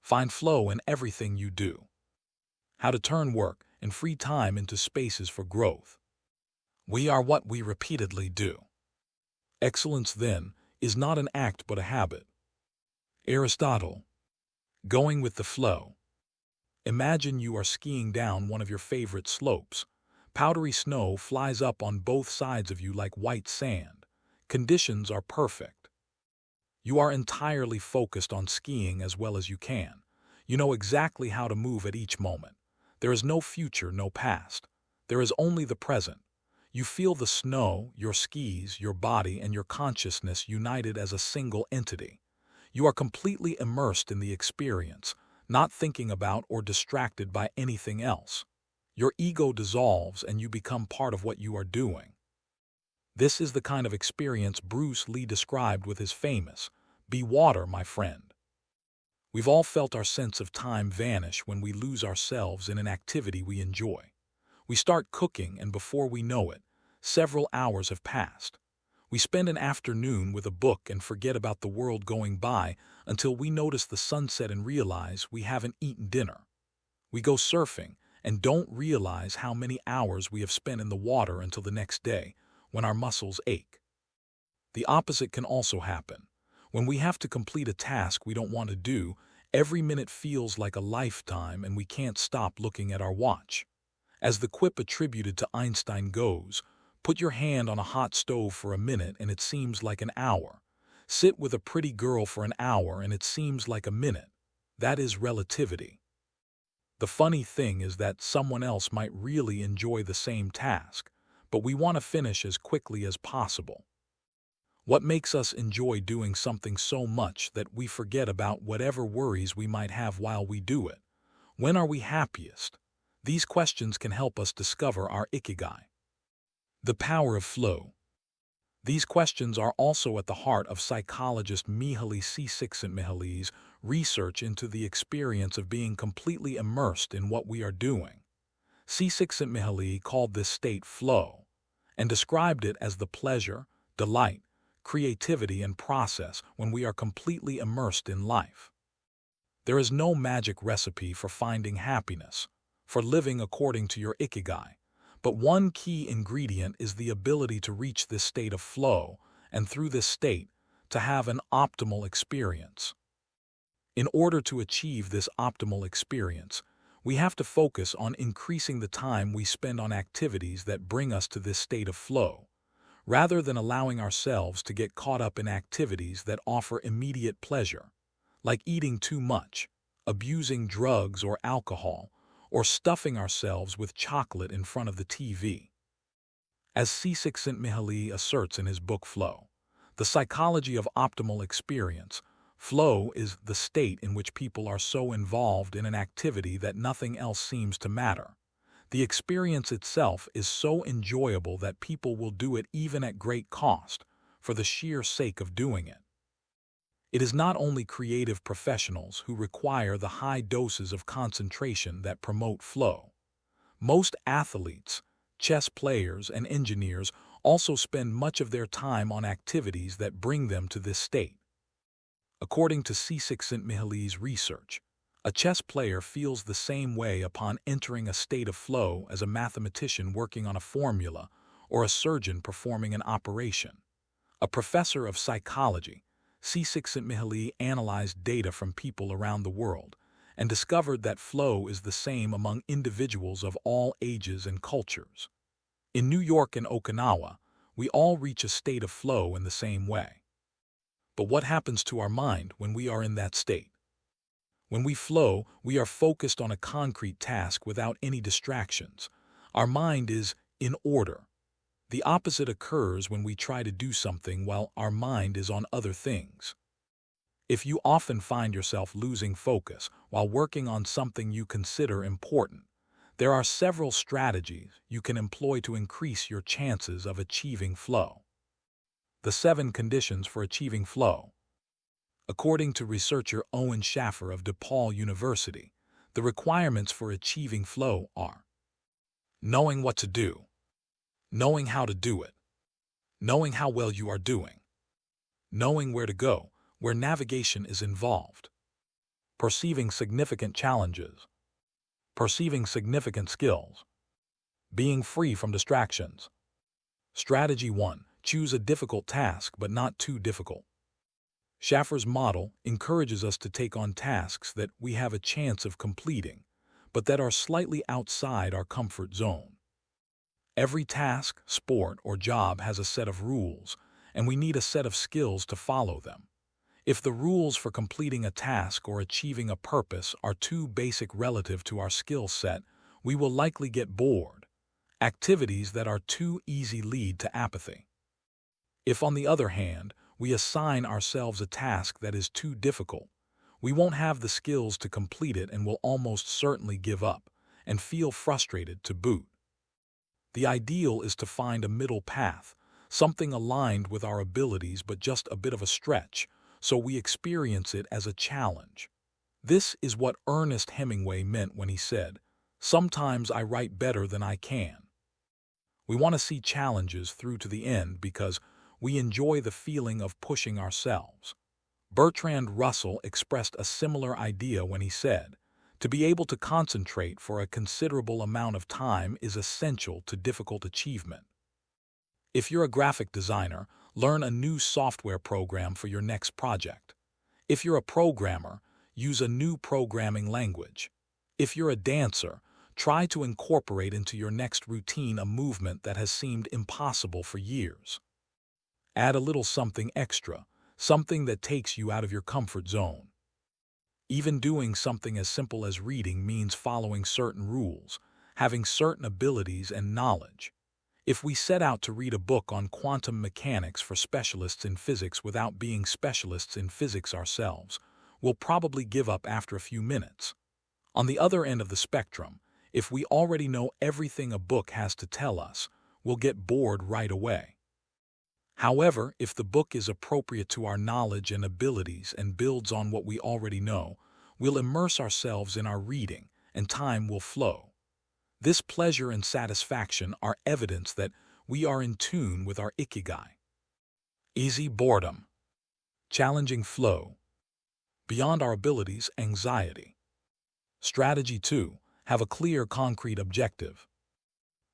Find flow in everything you do. How to turn work and free time into spaces for growth. We are what we repeatedly do. Excellence, then, is not an act but a habit. Aristotle. Going with the flow. Imagine you are skiing down one of your favorite slopes. Powdery snow flies up on both sides of you like white sand. Conditions are perfect. You are entirely focused on skiing as well as you can. You know exactly how to move at each moment. There is no future, no past. There is only the present. You feel the snow, your skis, your body, and your consciousness united as a single entity. You are completely immersed in the experience, not thinking about or distracted by anything else. Your ego dissolves and you become part of what you are doing. This is the kind of experience Bruce Lee described with his famous, "Be water, my friend." We've all felt our sense of time vanish when we lose ourselves in an activity we enjoy. We start cooking and before we know it, several hours have passed. We spend an afternoon with a book and forget about the world going by until we notice the sunset and realize we haven't eaten dinner. We go surfing and don't realize how many hours we have spent in the water until the next day, when our muscles ache. The opposite can also happen. When we have to complete a task we don't want to do, every minute feels like a lifetime and we can't stop looking at our watch. As the quip attributed to Einstein goes, put your hand on a hot stove for a minute and it seems like an hour. Sit with a pretty girl for an hour and it seems like a minute. That is relativity. The funny thing is that someone else might really enjoy the same task, but we want to finish as quickly as possible. What makes us enjoy doing something so much that we forget about whatever worries we might have while we do it? When are we happiest? These questions can help us discover our Ikigai. The power of flow. These questions are also at the heart of psychologist Mihaly Csikszentmihalyi's research into the experience of being completely immersed in what we are doing. Csikszentmihalyi called this state flow, and described it as the pleasure, delight, creativity, and process when we are completely immersed in life. There is no magic recipe for finding happiness, for living according to your Ikigai. But one key ingredient is the ability to reach this state of flow, and through this state, to have an optimal experience. In order to achieve this optimal experience, we have to focus on increasing the time we spend on activities that bring us to this state of flow, rather than allowing ourselves to get caught up in activities that offer immediate pleasure, like eating too much, abusing drugs or alcohol, or stuffing ourselves with chocolate in front of the TV. As Csikszentmihalyi asserts in his book Flow, The Psychology of Optimal Experience, flow is the state in which people are so involved in an activity that nothing else seems to matter. The experience itself is so enjoyable that people will do it even at great cost, for the sheer sake of doing it. It is not only creative professionals who require the high doses of concentration that promote flow. Most athletes, chess players, and engineers also spend much of their time on activities that bring them to this state. According to Csikszentmihalyi's research, a chess player feels the same way upon entering a state of flow as a mathematician working on a formula or a surgeon performing an operation. A professor of psychology, Csikszentmihalyi analyzed data from people around the world and discovered that flow is the same among individuals of all ages and cultures. In New York and Okinawa, we all reach a state of flow in the same way. But what happens to our mind when we are in that state? When we flow, we are focused on a concrete task without any distractions. Our mind is in order. The opposite occurs when we try to do something while our mind is on other things. If you often find yourself losing focus while working on something you consider important, there are several strategies you can employ to increase your chances of achieving flow. The 7 conditions for achieving flow. According to researcher Owen Schaffer of DePaul University, the requirements for achieving flow are: knowing what to do, knowing how to do it, knowing how well you are doing, knowing where to go, where navigation is involved, perceiving significant challenges, perceiving significant skills, being free from distractions. Strategy 1. Choose a difficult task but not too difficult. Schaffer's model encourages us to take on tasks that we have a chance of completing, but that are slightly outside our comfort zone. Every task, sport, or job has a set of rules, and we need a set of skills to follow them. If the rules for completing a task or achieving a purpose are too basic relative to our skill set, we will likely get bored. Activities that are too easy lead to apathy. If, on the other hand, we assign ourselves a task that is too difficult, we won't have the skills to complete it and will almost certainly give up and feel frustrated to boot. The ideal is to find a middle path, something aligned with our abilities but just a bit of a stretch, so we experience it as a challenge. This is what Ernest Hemingway meant when he said, "Sometimes I write better than I can." We want to see challenges through to the end because we enjoy the feeling of pushing ourselves. Bertrand Russell expressed a similar idea when he said, "To be able to concentrate for a considerable amount of time is essential to difficult achievement." If you're a graphic designer, learn a new software program for your next project. If you're a programmer, use a new programming language. If you're a dancer, try to incorporate into your next routine a movement that has seemed impossible for years. Add a little something extra, something that takes you out of your comfort zone. Even doing something as simple as reading means following certain rules, having certain abilities and knowledge. If we set out to read a book on quantum mechanics for specialists in physics without being specialists in physics ourselves, we'll probably give up after a few minutes. On the other end of the spectrum, if we already know everything a book has to tell us, we'll get bored right away. However, if the book is appropriate to our knowledge and abilities and builds on what we already know, we'll immerse ourselves in our reading and time will flow. This pleasure and satisfaction are evidence that we are in tune with our Ikigai. Easy boredom. Challenging flow. Beyond our abilities, anxiety. Strategy 2. Have a clear, concrete objective.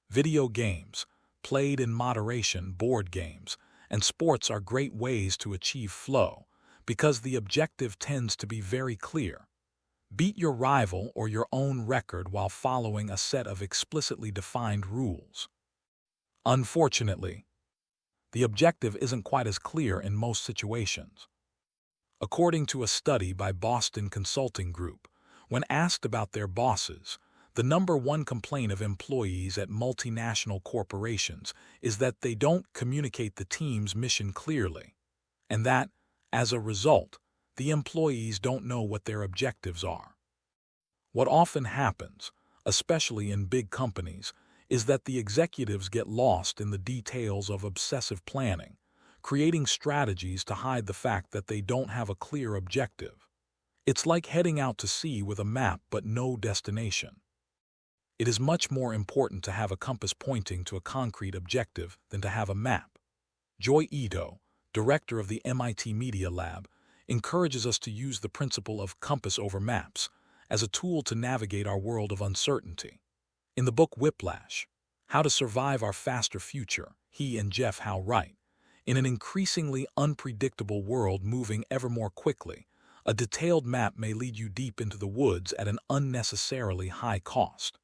Video games, played in moderation, board games, and sports are great ways to achieve flow because the objective tends to be very clear. Beat your rival or your own record while following a set of explicitly defined rules. Unfortunately, the objective isn't quite as clear in most situations. According to a study by Boston Consulting Group, when asked about their bosses, the #1 complaint of employees at multinational corporations is that they don't communicate the team's mission clearly, and that, as a result, the employees don't know what their objectives are. What often happens, especially in big companies, is that the executives get lost in the details of obsessive planning, creating strategies to hide the fact that they don't have a clear objective. It's like heading out to sea with a map but no destination. It is much more important to have a compass pointing to a concrete objective than to have a map. Joy Ito, director of the MIT Media Lab, encourages us to use the principle of compass over maps as a tool to navigate our world of uncertainty. In the book Whiplash, How to Survive Our Faster Future, he and Jeff Howe write, in an increasingly unpredictable world moving ever more quickly, a detailed map may lead you deep into the woods at an unnecessarily high cost.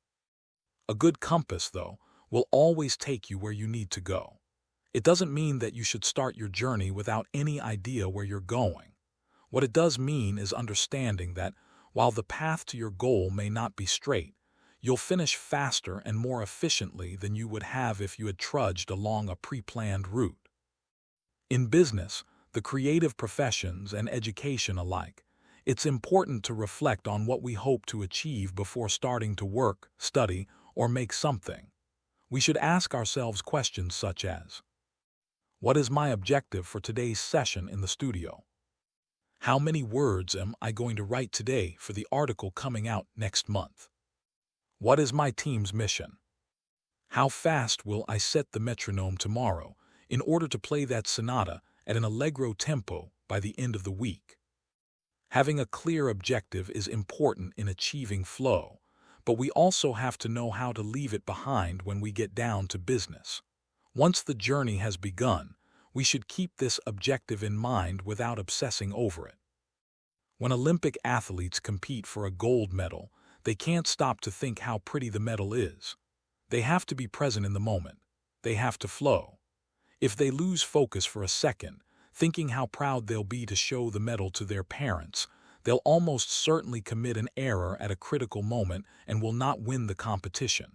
A good compass, though, will always take you where you need to go. It doesn't mean that you should start your journey without any idea where you're going. What it does mean is understanding that, while the path to your goal may not be straight, you'll finish faster and more efficiently than you would have if you had trudged along a pre-planned route. In business, the creative professions and education alike, it's important to reflect on what we hope to achieve before starting to work, study, or make something. We should ask ourselves questions such as, what is my objective for today's session in the studio? How many words am I going to write today for the article coming out next month? What is my team's mission? How fast will I set the metronome tomorrow in order to play that sonata at an allegro tempo by the end of the week? Having a clear objective is important in achieving flow, but we also have to know how to leave it behind when we get down to business. Once the journey has begun, we should keep this objective in mind without obsessing over it. When Olympic athletes compete for a gold medal, they can't stop to think how pretty the medal is. They have to be present in the moment. They have to flow. If they lose focus for a second, thinking how proud they'll be to show the medal to their parents, they'll almost certainly commit an error at a critical moment and will not win the competition.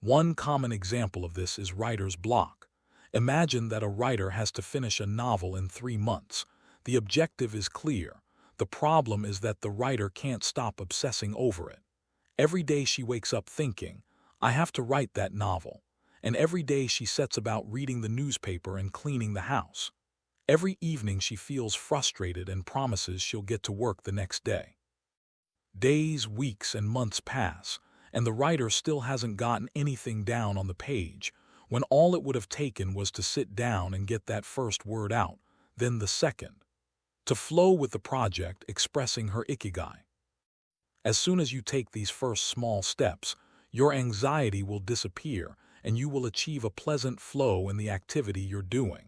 One common example of this is writer's block. Imagine that a writer has to finish a novel in 3 months. The objective is clear. The problem is that the writer can't stop obsessing over it. Every day she wakes up thinking, I have to write that novel. And every day she sets about reading the newspaper and cleaning the house. Every evening she feels frustrated and promises she'll get to work the next day. Days, weeks, and months pass, and the writer still hasn't gotten anything down on the page, when all it would have taken was to sit down and get that first word out, then the second. To flow with the project, expressing her Ikigai. As soon as you take these first small steps, your anxiety will disappear and you will achieve a pleasant flow in the activity you're doing.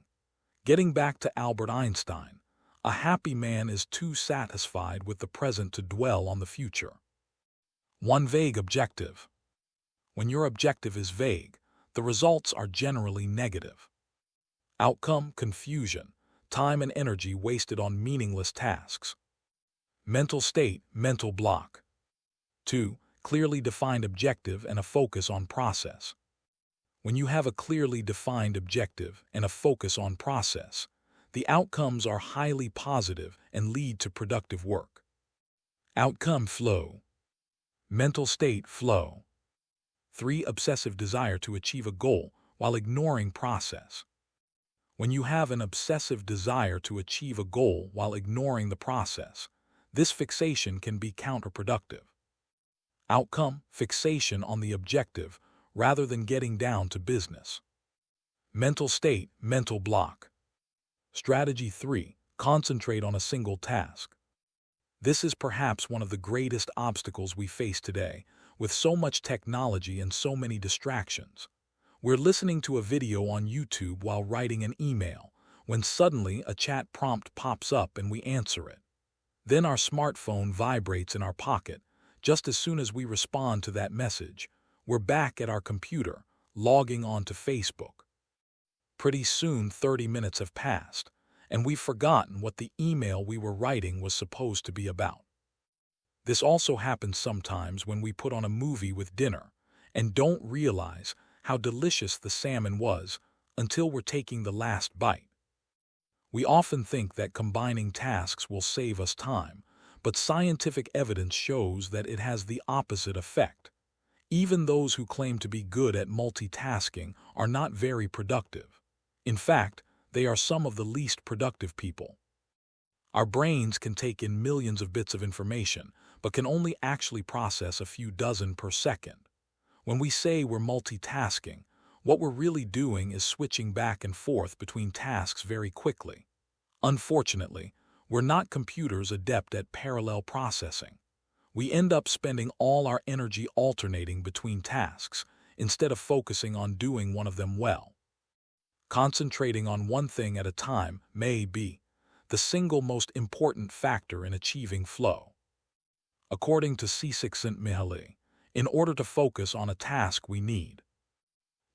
Getting back to Albert Einstein, a happy man is too satisfied with the present to dwell on the future. One vague objective. When your objective is vague, the results are generally negative. Outcome: confusion, time and energy wasted on meaningless tasks. Mental state: mental block. 2. Clearly defined objective and a focus on process. When you have a clearly defined objective and a focus on process, the outcomes are highly positive and lead to productive work. Outcome: flow. Mental state: flow. 3. Obsessive desire to achieve a goal while ignoring process. When you have an obsessive desire to achieve a goal while ignoring the process, this fixation can be counterproductive. Outcome: fixation on the objective rather than getting down to business. Mental state: mental block. Strategy 3. Concentrate on a single task. This is perhaps one of the greatest obstacles we face today, with so much technology and so many distractions. We're listening to a video on YouTube while writing an email, when suddenly a chat prompt pops up and we answer it. Then our smartphone vibrates in our pocket. Just as soon as we respond to that message, we're back at our computer, logging on to Facebook. Pretty soon 30 minutes have passed, and we've forgotten what the email we were writing was supposed to be about. This also happens sometimes when we put on a movie with dinner and don't realize how delicious the salmon was until we're taking the last bite. We often think that combining tasks will save us time, but scientific evidence shows that it has the opposite effect. Even those who claim to be good at multitasking are not very productive. In fact, they are some of the least productive people. Our brains can take in millions of bits of information, but can only actually process a few dozen per second. When we say we're multitasking, what we're really doing is switching back and forth between tasks very quickly. Unfortunately, we're not computers adept at parallel processing. We end up spending all our energy alternating between tasks, instead of focusing on doing one of them well. Concentrating on one thing at a time may be the single most important factor in achieving flow. According to Csikszentmihalyi, in order to focus on a task we need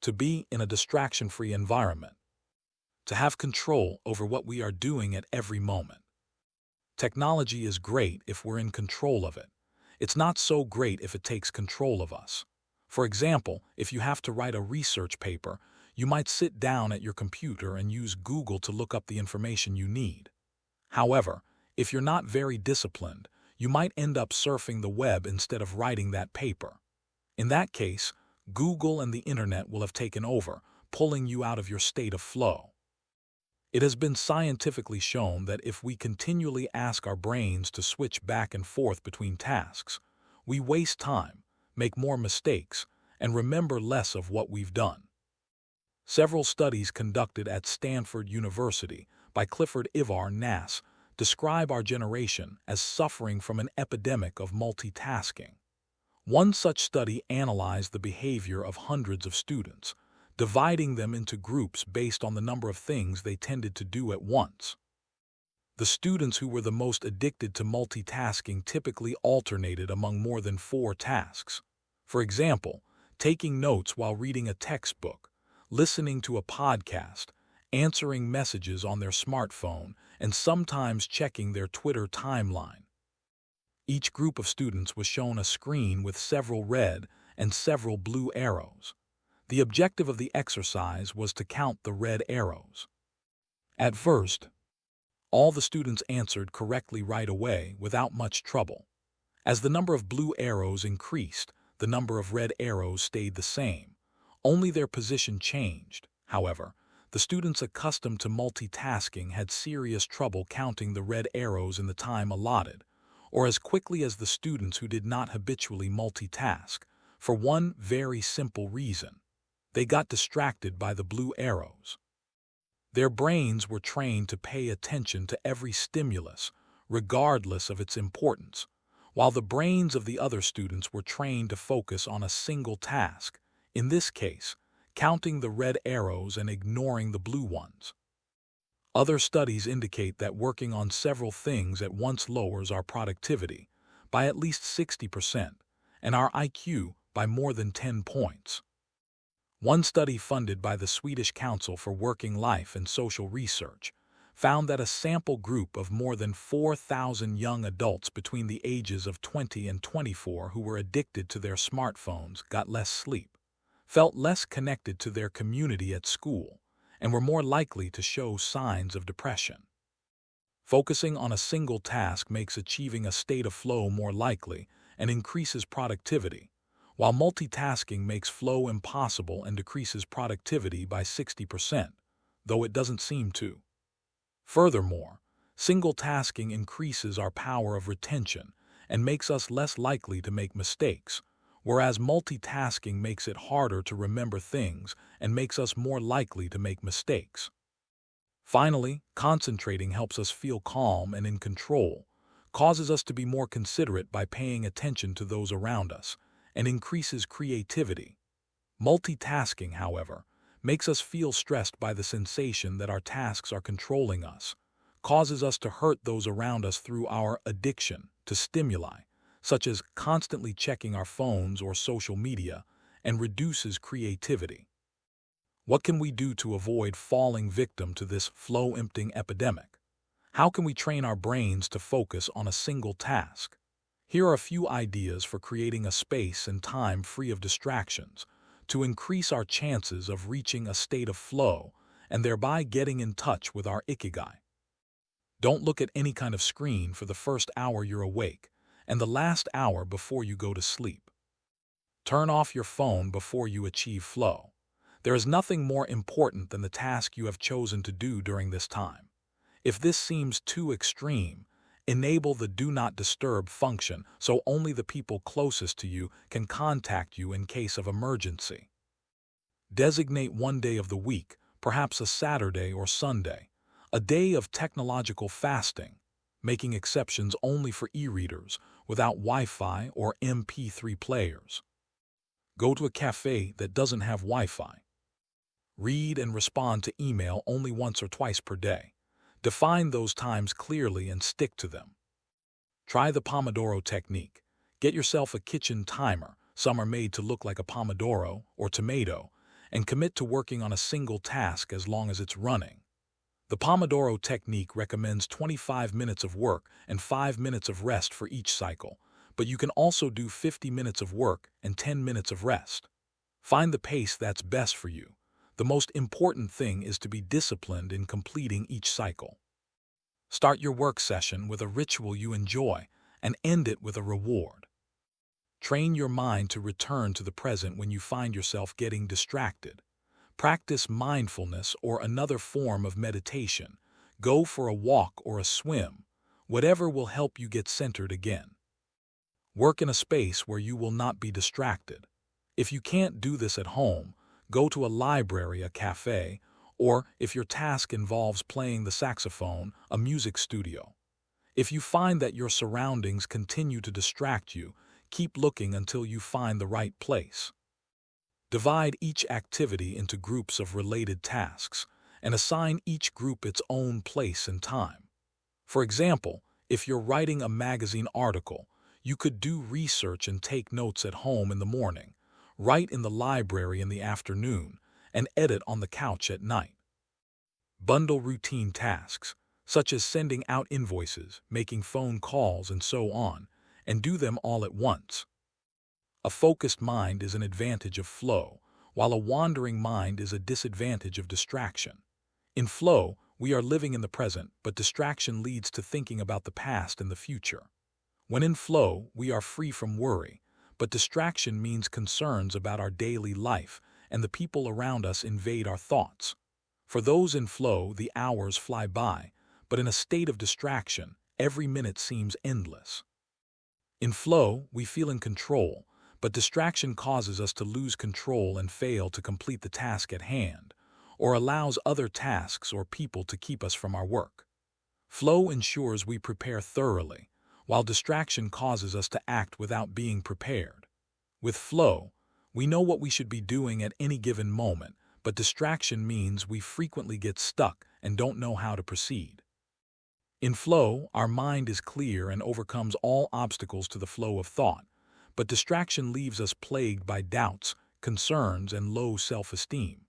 to be in a distraction-free environment, to have control over what we are doing at every moment. Technology is great if we're in control of it. It's not so great if it takes control of us. For example, if you have to write a research paper, you might sit down at your computer and use Google to look up the information you need. However, if you're not very disciplined, you might end up surfing the web instead of writing that paper. In that case, Google and the internet will have taken over, pulling you out of your state of flow. It has been scientifically shown that if we continually ask our brains to switch back and forth between tasks, we waste time, make more mistakes, and remember less of what we've done. Several studies conducted at Stanford University by Clifford Ivar Nass describe our generation as suffering from an epidemic of multitasking. One such study analyzed the behavior of hundreds of students, dividing them into groups based on the number of things they tended to do at once. The students who were the most addicted to multitasking typically alternated among more than 4 tasks. For example, taking notes while reading a textbook, listening to a podcast, answering messages on their smartphone, and sometimes checking their Twitter timeline. Each group of students was shown a screen with several red and several blue arrows. The objective of the exercise was to count the red arrows. At first, all the students answered correctly right away without much trouble. As the number of blue arrows increased, the number of red arrows stayed the same. Only their position changed. However, the students accustomed to multitasking had serious trouble counting the red arrows in the time allotted, or as quickly as the students who did not habitually multitask, for one very simple reason. They got distracted by the blue arrows. Their brains were trained to pay attention to every stimulus, regardless of its importance, while the brains of the other students were trained to focus on a single task, in this case, counting the red arrows and ignoring the blue ones. Other studies indicate that working on several things at once lowers our productivity by at least 60% and our IQ by more than 10 points. One study funded by the Swedish Council for Working Life and Social Research found that a sample group of more than 4,000 young adults between the ages of 20 and 24 who were addicted to their smartphones got less sleep, felt less connected to their community at school, and were more likely to show signs of depression. Focusing on a single task makes achieving a state of flow more likely and increases productivity, while multitasking makes flow impossible and decreases productivity by 60%, though it doesn't seem to. Furthermore, single tasking increases our power of retention and makes us less likely to make mistakes, whereas multitasking makes it harder to remember things and makes us more likely to make mistakes. Finally, concentrating helps us feel calm and in control, causes us to be more considerate by paying attention to those around us, and increases creativity. Multitasking, however, makes us feel stressed by the sensation that our tasks are controlling us, causes us to hurt those around us through our addiction to stimuli, such as constantly checking our phones or social media, and reduces creativity. What can we do to avoid falling victim to this flow-emptying epidemic? How can we train our brains to focus on a single task? Here are a few ideas for creating a space and time free of distractions to increase our chances of reaching a state of flow and thereby getting in touch with our Ikigai. Don't look at any kind of screen for the first hour you're awake and the last hour before you go to sleep. Turn off your phone before you achieve flow. There is nothing more important than the task you have chosen to do during this time. If this seems too extreme, enable the Do Not Disturb function so only the people closest to you can contact you in case of emergency. Designate one day of the week, perhaps a Saturday or Sunday, a day of technological fasting, making exceptions only for e-readers without Wi-Fi or MP3 players. Go to a cafe that doesn't have Wi-Fi. Read and respond to email only once or twice per day. Define those times clearly and stick to them. Try the Pomodoro technique. Get yourself a kitchen timer, some are made to look like a pomodoro or tomato, and commit to working on a single task as long as it's running. The Pomodoro technique recommends 25 minutes of work and 5 minutes of rest for each cycle, but you can also do 50 minutes of work and 10 minutes of rest. Find the pace that's best for you. The most important thing is to be disciplined in completing each cycle. Start your work session with a ritual you enjoy and end it with a reward. Train your mind to return to the present when you find yourself getting distracted. Practice mindfulness or another form of meditation. Go for a walk or a swim, whatever will help you get centered again. Work in a space where you will not be distracted. If you can't do this at home, go to a library, a cafe, or, if your task involves playing the saxophone, a music studio. If you find that your surroundings continue to distract you, keep looking until you find the right place. Divide each activity into groups of related tasks and assign each group its own place and time. For example, if you're writing a magazine article, you could do research and take notes at home in the morning, write in the library in the afternoon, and edit on the couch at night. Bundle routine tasks, such as sending out invoices, making phone calls, and so on, and do them all at once. A focused mind is an advantage of flow, while a wandering mind is a disadvantage of distraction. In flow, we are living in the present, but distraction leads to thinking about the past and the future. When in flow, we are free from worry, but distraction means concerns about our daily life, and the people around us invade our thoughts. For those in flow, the hours fly by, but in a state of distraction, every minute seems endless. In flow, we feel in control, but distraction causes us to lose control and fail to complete the task at hand, or allows other tasks or people to keep us from our work. Flow ensures we prepare thoroughly, while distraction causes us to act without being prepared. With flow, we know what we should be doing at any given moment, but distraction means we frequently get stuck and don't know how to proceed. In flow, our mind is clear and overcomes all obstacles to the flow of thought, but distraction leaves us plagued by doubts, concerns, and low self-esteem.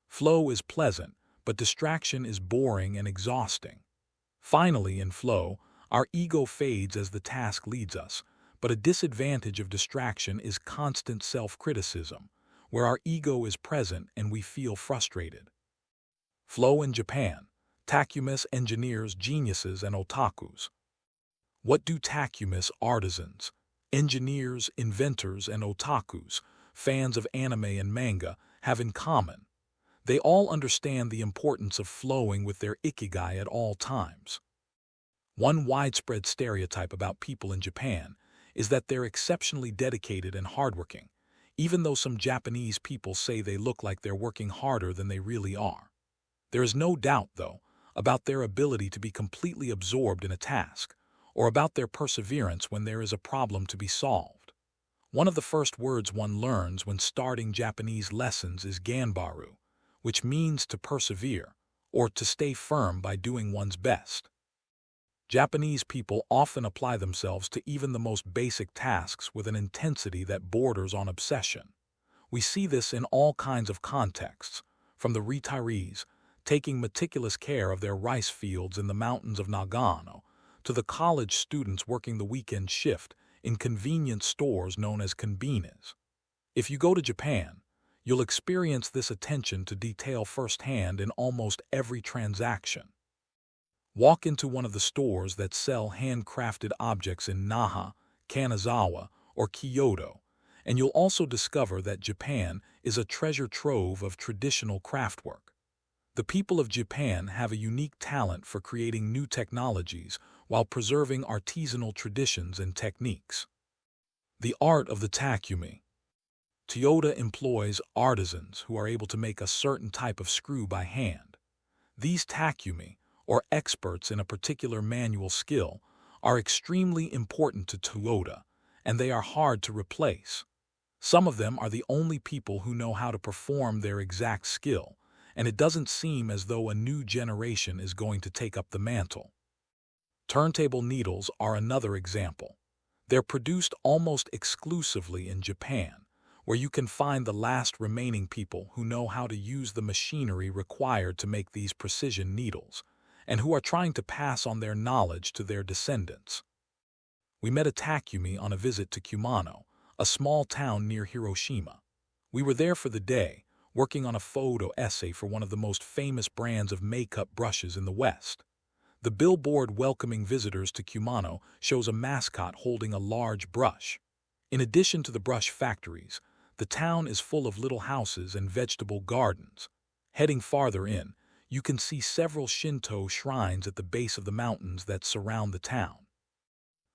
Flow is pleasant, but distraction is boring and exhausting. Finally, in flow, our ego fades as the task leads us, but a disadvantage of distraction is constant self-criticism, where our ego is present and we feel frustrated. Flow in Japan. Takumis, engineers, geniuses, and otakus. What do takumis, artisans, engineers, inventors, and otakus, fans of anime and manga, have in common? They all understand the importance of flowing with their ikigai at all times. One widespread stereotype about people in Japan is that they're exceptionally dedicated and hardworking, even though some Japanese people say they look like they're working harder than they really are. There is no doubt, though, about their ability to be completely absorbed in a task, or about their perseverance when there is a problem to be solved. One of the first words one learns when starting Japanese lessons is ganbaru, which means to persevere, or to stay firm by doing one's best. Japanese people often apply themselves to even the most basic tasks with an intensity that borders on obsession. We see this in all kinds of contexts, from the retirees taking meticulous care of their rice fields in the mountains of Nagano, to the college students working the weekend shift in convenience stores known as konbinis. If you go to Japan, you'll experience this attention to detail firsthand in almost every transaction. Walk into one of the stores that sell handcrafted objects in Naha, Kanazawa, or Kyoto, and you'll also discover that Japan is a treasure trove of traditional craftwork. The people of Japan have a unique talent for creating new technologies while preserving artisanal traditions and techniques. The art of the takumi. Toyota employs artisans who are able to make a certain type of screw by hand. These takumi, or experts in a particular manual skill, are extremely important to Toyota, and they are hard to replace. Some of them are the only people who know how to perform their exact skill, and it doesn't seem as though a new generation is going to take up the mantle. Turntable needles are another example. They're produced almost exclusively in Japan, where you can find the last remaining people who know how to use the machinery required to make these precision needles, and who are trying to pass on their knowledge to their descendants. We met a takumi on a visit to Kumano, a small town near Hiroshima. We were there for the day, working on a photo essay for one of the most famous brands of makeup brushes in the West. The billboard welcoming visitors to Kumano shows a mascot holding a large brush. In addition to the brush factories, the town is full of little houses and vegetable gardens. Heading farther in, you can see several Shinto shrines at the base of the mountains that surround the town.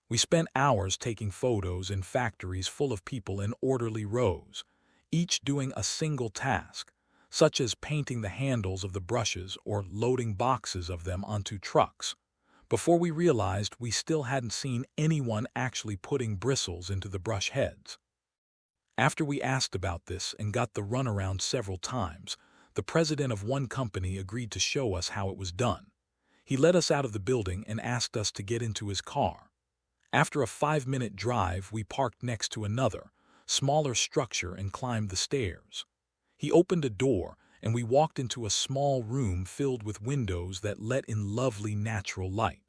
We spent hours taking photos in factories full of people in orderly rows, each doing a single task, such as painting the handles of the brushes or loading boxes of them onto trucks. before we realized we still hadn't seen anyone actually putting bristles into the brush heads. After we asked about this and got the runaround several times, the president of one company agreed to show us how it was done. He led us out of the building and asked us to get into his car. After a 5-minute drive, we parked next to another, smaller structure and climbed the stairs. He opened a door, and we walked into a small room filled with windows that let in lovely natural light.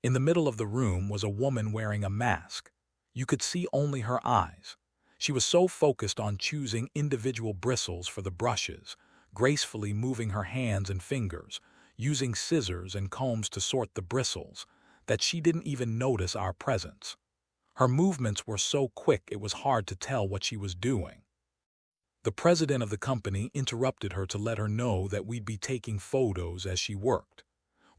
In the middle of the room was a woman wearing a mask. You could see only her eyes. She was so focused on choosing individual bristles for the brushes, gracefully moving her hands and fingers, using scissors and combs to sort the bristles, that she didn't even notice our presence. Her movements were so quick it was hard to tell what she was doing. The president of the company interrupted her to let her know that we'd be taking photos as she worked.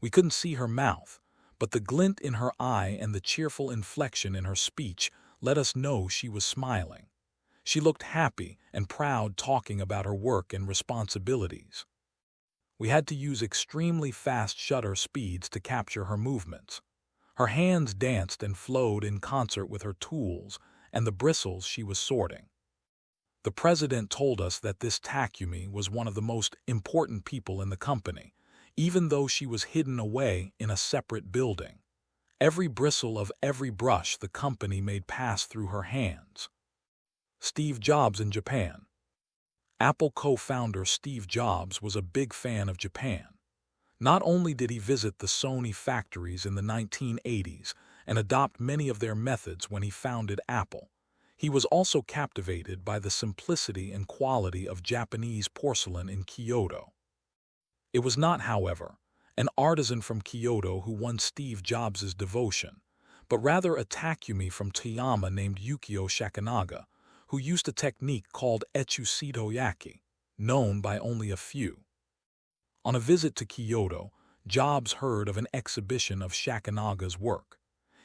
We couldn't see her mouth, but the glint in her eye and the cheerful inflection in her speech let us know she was smiling. She looked happy and proud talking about her work and responsibilities. We had to use extremely fast shutter speeds to capture her movements. Her hands danced and flowed in concert with her tools and the bristles she was sorting. The president told us that this takumi was one of the most important people in the company, even though she was hidden away in a separate building. Every bristle of every brush the company made pass through her hands. Steve Jobs in Japan. Apple co-founder Steve Jobs was a big fan of Japan. Not only did he visit the Sony factories in the 1980s and adopt many of their methods when he founded Apple, he was also captivated by the simplicity and quality of Japanese porcelain in Kyoto. It was not, however, an artisan from Kyoto who won Steve Jobs' devotion, but rather a takumi from Toyama named Yukio Shakanaga, who used a technique called etchusito-yaki, known by only a few. On a visit to Kyoto, Jobs heard of an exhibition of Shakanaga's work.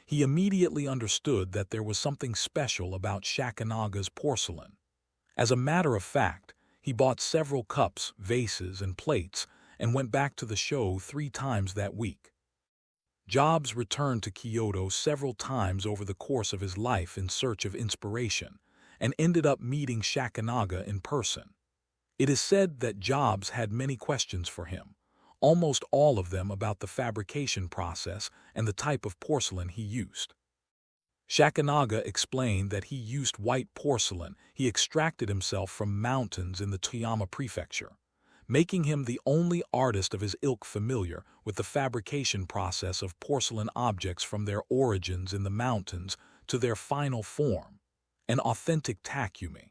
He immediately understood that there was something special about Shakanaga's porcelain. As a matter of fact, he bought several cups, vases, and plates and went back to the show 3 times that week. Jobs returned to Kyoto several times over the course of his life in search of inspiration, and ended up meeting Shakanaga in person. It is said that Jobs had many questions for him, almost all of them about the fabrication process and the type of porcelain he used. Shakanaga explained that he used white porcelain he extracted himself from mountains in the Toyama prefecture, making him the only artist of his ilk familiar with the fabrication process of porcelain objects from their origins in the mountains to their final form, an authentic takumi.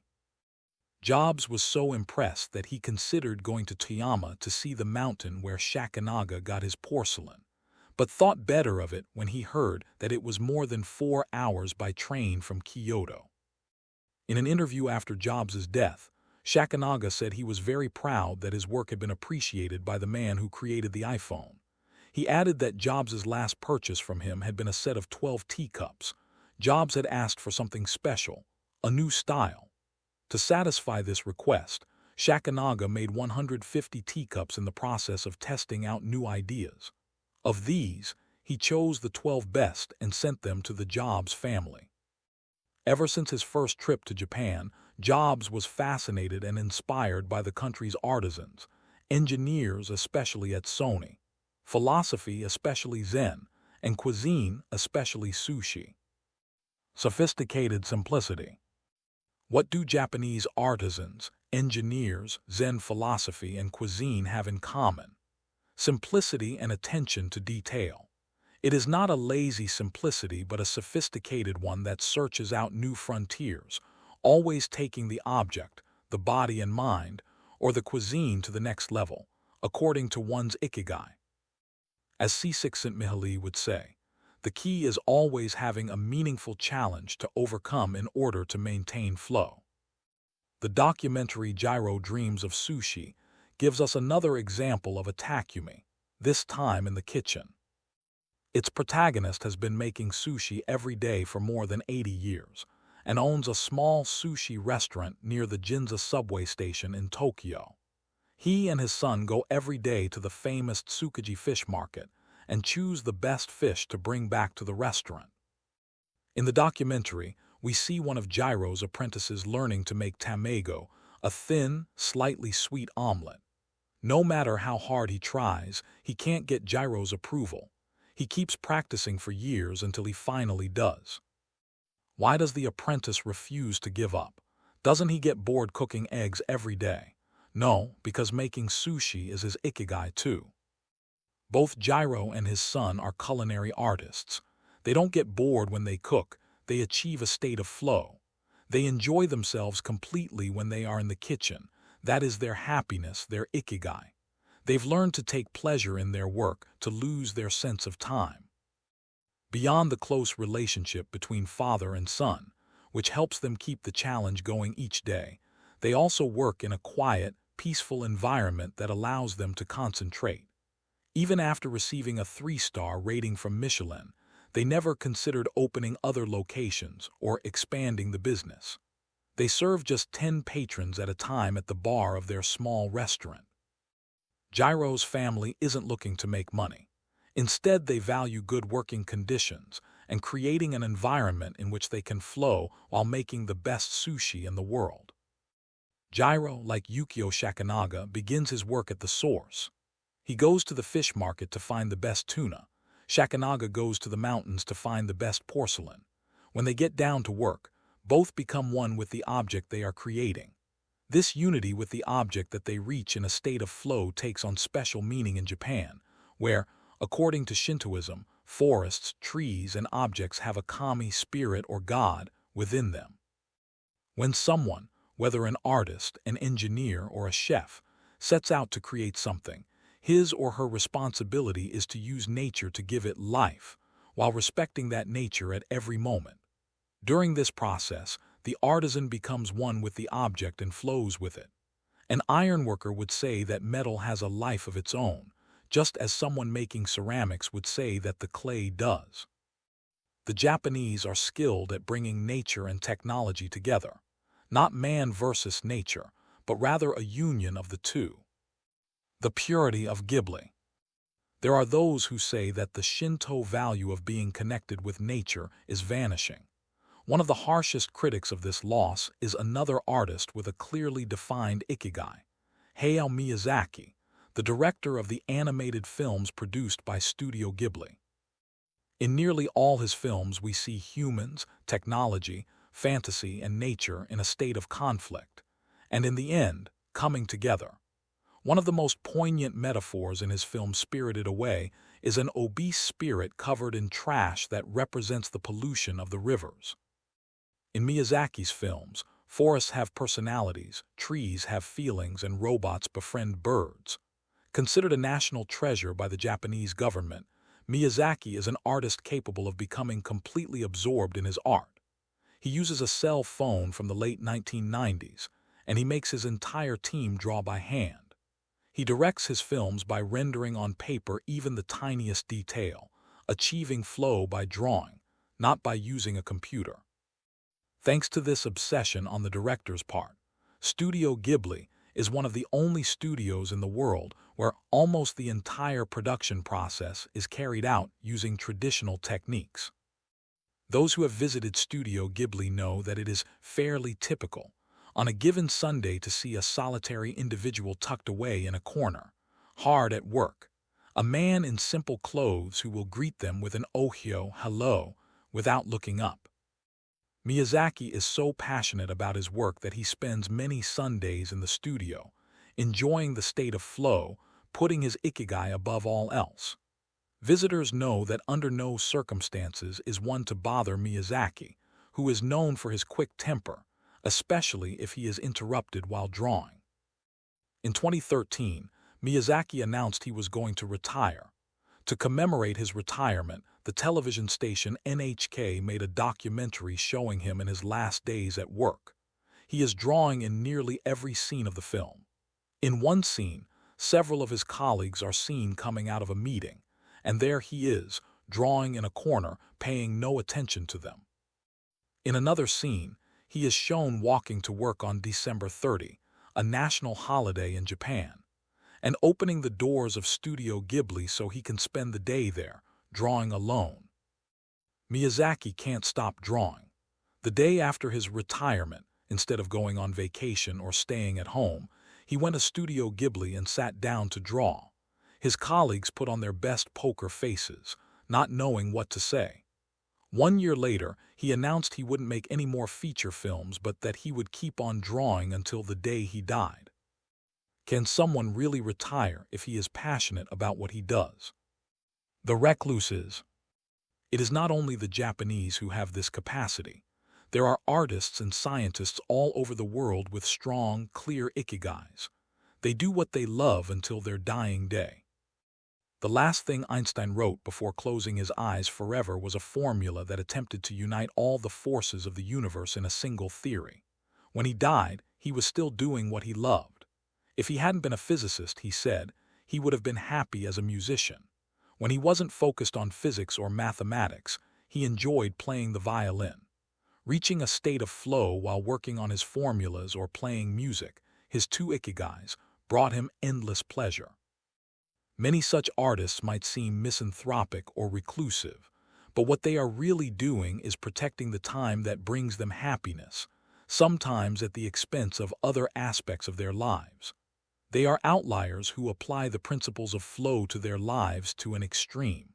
Jobs was so impressed that he considered going to Toyama to see the mountain where Shakanaga got his porcelain, but thought better of it when he heard that it was more than 4 hours by train from Kyoto. In an interview after Jobs' death, Shakanaga said he was very proud that his work had been appreciated by the man who created the iPhone. He added that Jobs' last purchase from him had been a set of 12 teacups. Jobs had asked for something special, a new style. To satisfy this request, Shakanaga made 150 teacups in the process of testing out new ideas. Of these, he chose the 12 best and sent them to the Jobs family. Ever since his first trip to Japan, Jobs was fascinated and inspired by the country's artisans, engineers especially at Sony, philosophy especially Zen, and cuisine especially sushi. Sophisticated simplicity. What do Japanese artisans, engineers, Zen philosophy, and cuisine have in common? Simplicity and attention to detail. It is not a lazy simplicity but a sophisticated one that searches out new frontiers, always taking the object, the body and mind, or the cuisine to the next level, according to one's Ikigai. As Csikszentmihalyi would say, the key is always having a meaningful challenge to overcome in order to maintain flow. The documentary Jiro Dreams of Sushi gives us another example of a takumi, this time in the kitchen. Its protagonist has been making sushi every day for more than 80 years and owns a small sushi restaurant near the Ginza subway station in Tokyo. He and his son go every day to the famous Tsukiji fish market and choose the best fish to bring back to the restaurant. In the documentary, we see one of Jiro's apprentices learning to make tamago, a thin, slightly sweet omelet. No matter how hard he tries, he can't get Jiro's approval. He keeps practicing for years until he finally does. Why does the apprentice refuse to give up? Doesn't he get bored cooking eggs every day? No, because making sushi is his ikigai too. Both Jiro and his son are culinary artists. They don't get bored when they cook, they achieve a state of flow. They enjoy themselves completely when they are in the kitchen. That is their happiness, their ikigai. They've learned to take pleasure in their work, to lose their sense of time. Beyond the close relationship between father and son, which helps them keep the challenge going each day, they also work in a quiet, peaceful environment that allows them to concentrate. Even after receiving a 3-star rating from Michelin, they never considered opening other locations or expanding the business. They serve just 10 patrons at a time at the bar of their small restaurant. Jiro's family isn't looking to make money. Instead, they value good working conditions and creating an environment in which they can flow while making the best sushi in the world. Jiro, like Yukio Shakanaga, begins his work at the source. He goes to the fish market to find the best tuna. Shakanaga goes to the mountains to find the best porcelain. When they get down to work, both become one with the object they are creating. This unity with the object that they reach in a state of flow takes on special meaning in Japan, where, according to Shintoism, forests, trees, and objects have a kami spirit or god within them. When someone, whether an artist, an engineer, or a chef, sets out to create something, his or her responsibility is to use nature to give it life, while respecting that nature at every moment. During this process, the artisan becomes one with the object and flows with it. An ironworker would say that metal has a life of its own, just as someone making ceramics would say that the clay does. The Japanese are skilled at bringing nature and technology together, not man versus nature, but rather a union of the two. The purity of Ghibli. There are those who say that the Shinto value of being connected with nature is vanishing. One of the harshest critics of this loss is another artist with a clearly defined ikigai, Hayao Miyazaki, the director of the animated films produced by Studio Ghibli. In nearly all his films we see humans, technology, fantasy, and nature in a state of conflict, and in the end, coming together. One of the most poignant metaphors in his film Spirited Away is an obese spirit covered in trash that represents the pollution of the rivers. In Miyazaki's films, forests have personalities, trees have feelings, and robots befriend birds. Considered a national treasure by the Japanese government, Miyazaki is an artist capable of becoming completely absorbed in his art. He uses a cell phone from the late 1990s, and he makes his entire team draw by hand. He directs his films by rendering on paper even the tiniest detail, achieving flow by drawing, not by using a computer. Thanks to this obsession on the director's part, Studio Ghibli is one of the only studios in the world where almost the entire production process is carried out using traditional techniques. Those who have visited Studio Ghibli know that it is fairly typical on a given Sunday to see a solitary individual tucked away in a corner, hard at work, a man in simple clothes who will greet them with an ohio, hello, without looking up. Miyazaki is so passionate about his work that he spends many Sundays in the studio, enjoying the state of flow, putting his ikigai above all else. Visitors know that under no circumstances is one to bother Miyazaki, who is known for his quick temper, especially if he is interrupted while drawing. In 2013, Miyazaki announced he was going to retire. To commemorate his retirement, the television station NHK made a documentary showing him in his last days at work. He is drawing in nearly every scene of the film. In one scene, several of his colleagues are seen coming out of a meeting, and there he is, drawing in a corner, paying no attention to them. In another scene, he is shown walking to work on December 30, a national holiday in Japan. and opening the doors of Studio Ghibli so he can spend the day there, drawing alone. Miyazaki can't stop drawing. The day after his retirement, instead of going on vacation or staying at home, he went to Studio Ghibli and sat down to draw. His colleagues put on their best poker faces, not knowing what to say. 1 year later, he announced he wouldn't make any more feature films but that he would keep on drawing until the day he died. Can someone really retire if he is passionate about what he does? The recluses. It is not only the Japanese who have this capacity. There are artists and scientists all over the world with strong, clear ikigais. They do what they love until their dying day. The last thing Einstein wrote before closing his eyes forever was a formula that attempted to unite all the forces of the universe in a single theory. When he died, he was still doing what he loved. If he hadn't been a physicist, he said, he would have been happy as a musician. When he wasn't focused on physics or mathematics, he enjoyed playing the violin. Reaching a state of flow while working on his formulas or playing music, his two ikigais, brought him endless pleasure. Many such artists might seem misanthropic or reclusive, but what they are really doing is protecting the time that brings them happiness, sometimes at the expense of other aspects of their lives. They are outliers who apply the principles of flow to their lives to an extreme.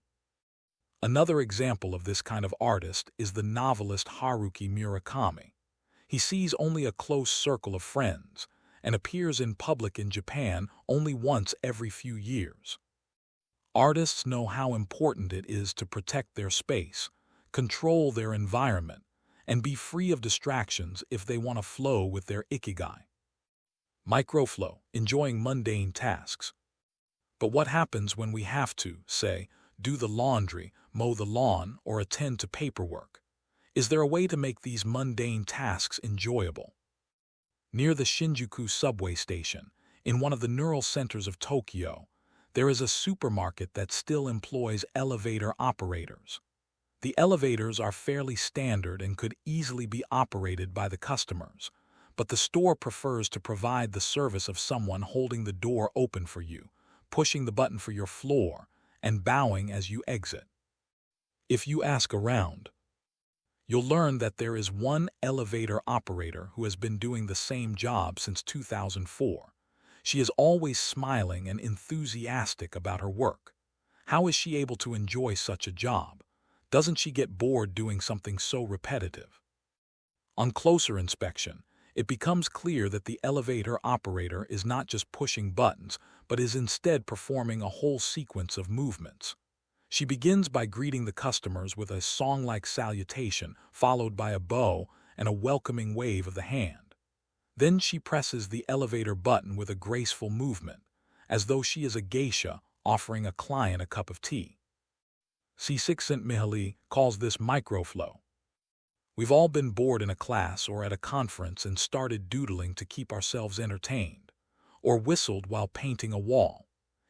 Another example of this kind of artist is the novelist Haruki Murakami. He sees only a close circle of friends and appears in public in Japan only once every few years. Artists know how important it is to protect their space, control their environment, and be free of distractions if they want to flow with their ikigai. Microflow, enjoying mundane tasks. But what happens when we have to, say, do the laundry, mow the lawn, or attend to paperwork? Is there a way to make these mundane tasks enjoyable? Near the Shinjuku subway station, in one of the neural centers of Tokyo, there is a supermarket that still employs elevator operators. The elevators are fairly standard and could easily be operated by the customers, but the store prefers to provide the service of someone holding the door open for you, pushing the button for your floor, and bowing as you exit. If you ask around, you'll learn that there is one elevator operator who has been doing the same job since 2004. She is always smiling and enthusiastic about her work. How is she able to enjoy such a job? Doesn't she get bored doing something so repetitive? On closer inspection, it becomes clear that the elevator operator is not just pushing buttons, but is instead performing a whole sequence of movements. She begins by greeting the customers with a song-like salutation, followed by a bow and a welcoming wave of the hand. Then she presses the elevator button with a graceful movement, as though she is a geisha offering a client a cup of tea. Csikszentmihalyi calls this microflow. We've all been bored in a class or at a conference and started doodling to keep ourselves entertained, or whistled while painting a wall.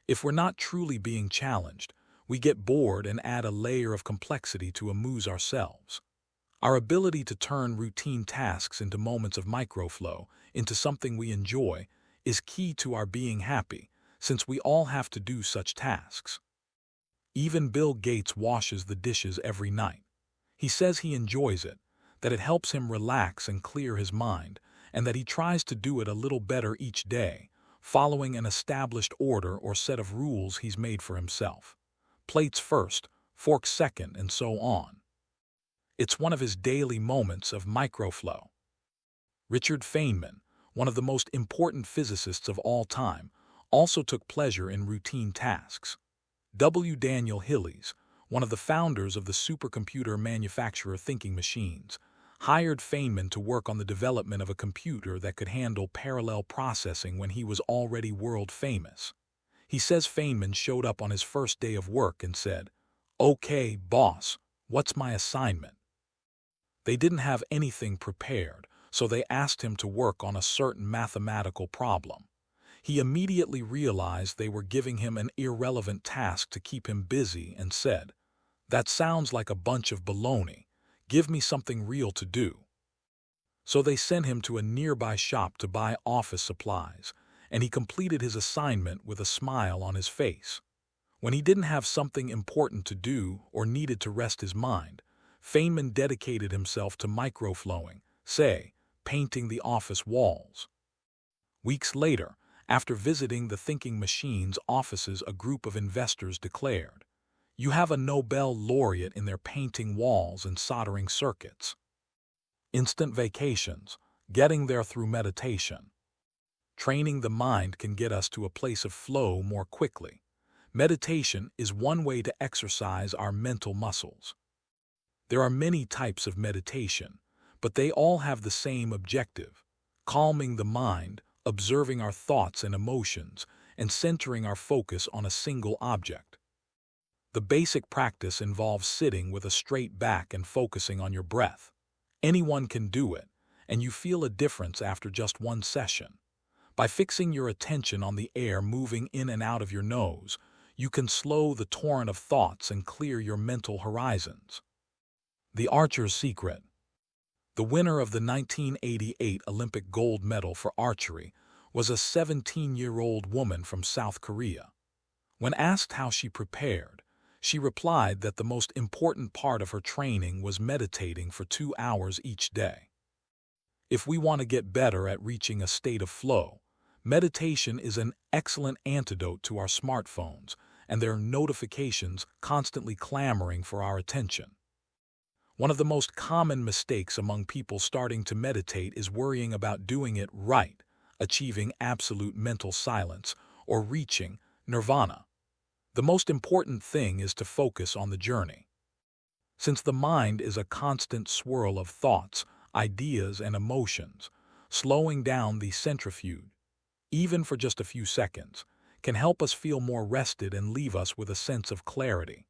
If we're not truly being challenged, we get bored and add a layer of complexity to amuse ourselves. Our ability to turn routine tasks into moments of microflow, into something we enjoy, is key to our being happy, since we all have to do such tasks. Even Bill Gates washes the dishes every night. He says he enjoys it, that it helps him relax and clear his mind, and that he tries to do it a little better each day, following an established order or set of rules he's made for himself. Plates first, forks second, and so on. It's one of his daily moments of microflow. Richard Feynman, one of the most important physicists of all time, also took pleasure in routine tasks. W. Daniel Hillies, one of the founders of the supercomputer manufacturer Thinking Machines, hired Feynman to work on the development of a computer that could handle parallel processing when he was already world famous. He says Feynman showed up on his first day of work and said, "Okay, boss, what's my assignment?" They didn't have anything prepared, so they asked him to work on a certain mathematical problem. He immediately realized they were giving him an irrelevant task to keep him busy and said, "That sounds like a bunch of baloney. Give me something real to do." So they sent him to a nearby shop to buy office supplies, and he completed his assignment with a smile on his face. When he didn't have something important to do or needed to rest his mind, Feynman dedicated himself to microflowing, say, painting the office walls. Weeks later, after visiting the Thinking Machine's offices, a group of investors declared, "You have a Nobel laureate in their painting walls and soldering circuits." Instant vacations, getting there through meditation. Training the mind can get us to a place of flow more quickly. Meditation is one way to exercise our mental muscles. There are many types of meditation, but they all have the same objective: calming the mind, observing our thoughts and emotions, and centering our focus on a single object. The basic practice involves sitting with a straight back and focusing on your breath. Anyone can do it, and you feel a difference after just one session. By fixing your attention on the air moving in and out of your nose, you can slow the torrent of thoughts and clear your mental horizons. The Archer's Secret. The winner of the 1988 Olympic gold medal for archery was a 17-year-old woman from South Korea. When asked how she prepared, she replied that the most important part of her training was meditating for 2 hours each day. If we want to get better at reaching a state of flow, meditation is an excellent antidote to our smartphones and their notifications constantly clamoring for our attention. One of the most common mistakes among people starting to meditate is worrying about doing it right, achieving absolute mental silence, or reaching nirvana. The most important thing is to focus on the journey. Since the mind is a constant swirl of thoughts, ideas, and emotions, slowing down the centrifuge, even for just a few seconds, can help us feel more rested and leave us with a sense of clarity.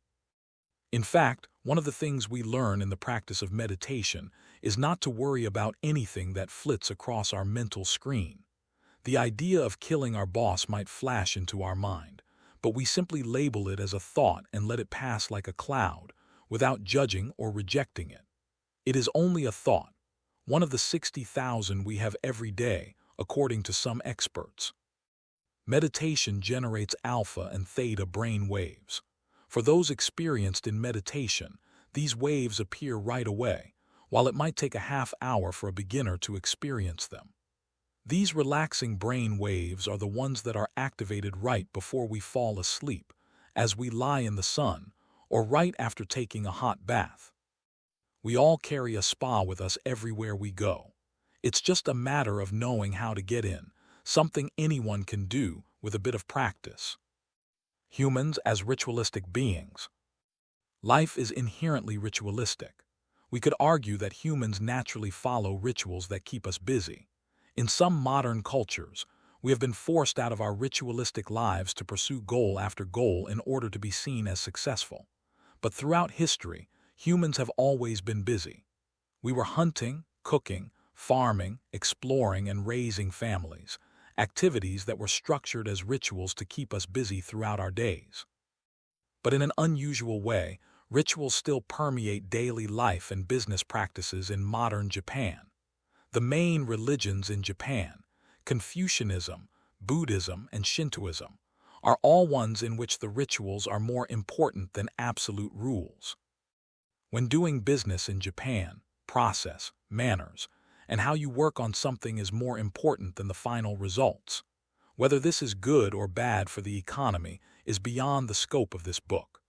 In fact, one of the things we learn in the practice of meditation is not to worry about anything that flits across our mental screen. The idea of killing our boss might flash into our mind, but we simply label it as a thought and let it pass like a cloud, without judging or rejecting it. It is only a thought, one of the 60,000 we have every day, according to some experts. Meditation generates alpha and theta brain waves. For those experienced in meditation, these waves appear right away, while it might take a half hour for a beginner to experience them. These relaxing brain waves are the ones that are activated right before we fall asleep, as we lie in the sun, or right after taking a hot bath. We all carry a spa with us everywhere we go. It's just a matter of knowing how to get in, something anyone can do with a bit of practice. Humans as ritualistic beings. Life is inherently ritualistic. We could argue that humans naturally follow rituals that keep us busy. In some modern cultures, we have been forced out of our ritualistic lives to pursue goal after goal in order to be seen as successful. But throughout history, humans have always been busy. We were hunting, cooking, farming, exploring, and raising families, activities that were structured as rituals to keep us busy throughout our days. But in an unusual way, rituals still permeate daily life and business practices in modern Japan. The main religions in Japan, Confucianism, Buddhism, and Shintoism, are all ones in which the rituals are more important than absolute rules. When doing business in Japan, process, manners, and how you work on something is more important than the final results. Whether this is good or bad for the economy is beyond the scope of this book.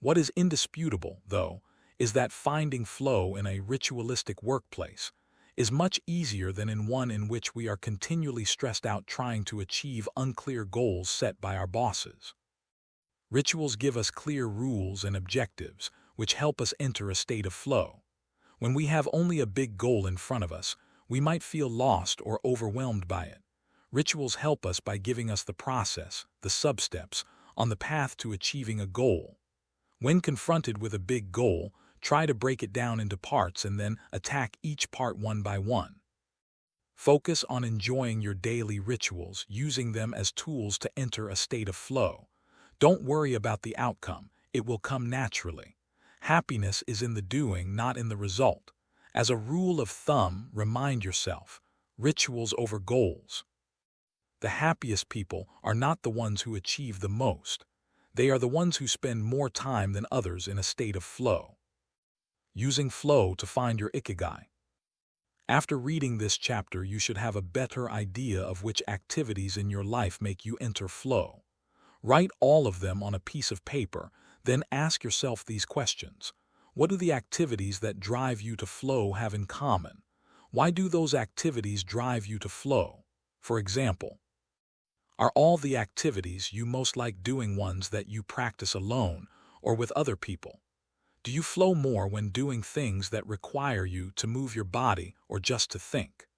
What is indisputable, though, is that finding flow in a ritualistic workplace is much easier than in one in which we are continually stressed out trying to achieve unclear goals set by our bosses. Rituals give us clear rules and objectives, which help us enter a state of flow. When we have only a big goal in front of us, we might feel lost or overwhelmed by it. Rituals help us by giving us the process, the sub-steps, on the path to achieving a goal. When confronted with a big goal, try to break it down into parts and then attack each part one by one. Focus on enjoying your daily rituals, using them as tools to enter a state of flow. Don't worry about the outcome, it will come naturally. Happiness is in the doing, not in the result. As a rule of thumb, remind yourself, rituals over goals. The happiest people are not the ones who achieve the most. They are the ones who spend more time than others in a state of flow. Using flow to find your Ikigai. After reading this chapter, you should have a better idea of which activities in your life make you enter flow. Write all of them on a piece of paper, then ask yourself these questions. What do the activities that drive you to flow have in common? Why do those activities drive you to flow? For example, are all the activities you most like doing ones that you practice alone or with other people? Do you flow more when doing things that require you to move your body or just to think?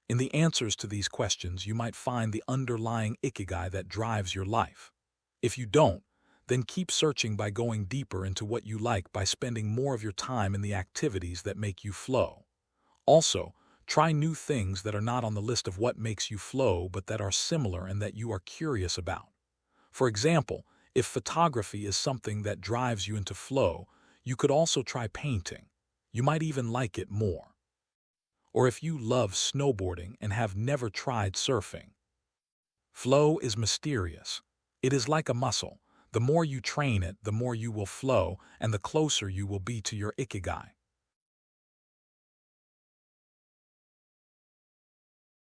In the answers to these questions, you might find the underlying Ikigai that drives your life. If you don't, then keep searching by going deeper into what you like by spending more of your time in the activities that make you flow. Also, try new things that are not on the list of what makes you flow but that are similar and that you are curious about. For example, if photography is something that drives you into flow, you could also try painting. You might even like it more. Or if you love snowboarding and have never tried surfing. Flow is mysterious. It is like a muscle. The more you train it, the more you will flow and the closer you will be to your Ikigai.